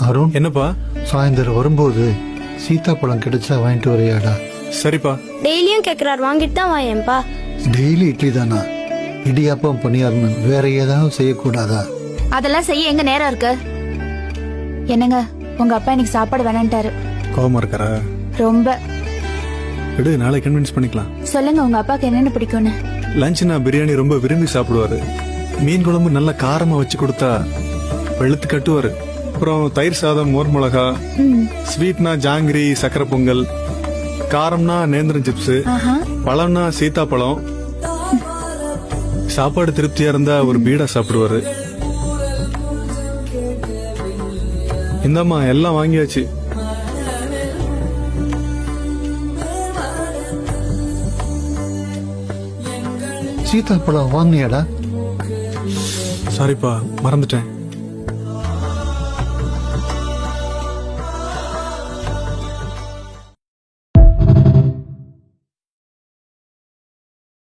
அருண், என்னப்பா? சாயந்தரம் வரும்போது சீத்தாப்பழம் கிடைச்சா வாங்கிட்டு வரையாடா? சரிப்பா. டெய்லியும் கேக்குறாரு, வாங்கிட்டு தான் வாயேன்பா. டெய்லி இட்லி தானா? இடியாப்பம் பணியாரணும், வேற ஏதாவது செய்யக்கூடாதா? அதெல்லாம் செய்ய எங்க நேரம் இருக்கு? என்னங்க, உங்க அப்பா இன்னைக்கு சாப்பாடு வேணான்ட்டாரு. கோவமா இருக்காரா? ரொம்ப. விடு, நாளை கன்வின்ஸ் பண்ணிக்கலாம். சொல்லுங்க உங்க அப்பாக்கு என்னென்ன பிடிக்கும்னு. லஞ்ச்னா பிரியாணி ரொம்ப விரும்பி சாப்பிடுவாரு. மீன் குழம்பு நல்ல காரமா வச்சு கொடுத்தா வெளுத்து கட்டுவாரு. அப்புறம் தயிர் சாதம், மோர் மிளகா, ஸ்வீட்னா ஜாங்கிரி, சக்கரை பொங்கல், காரம்னா நேந்திரம் சிப்ஸ், பழம்னா சீத்தாப்பழம். சாப்பாடு திருப்தியா இருந்தா ஒரு பீடா சாப்பிடுவாரு. இந்தம்மா எல்லாம் வாங்கியாச்சு. சீத்தாப்பழம் வாங்கினியாடா? சாரிப்பா, மறந்துட்டேன்.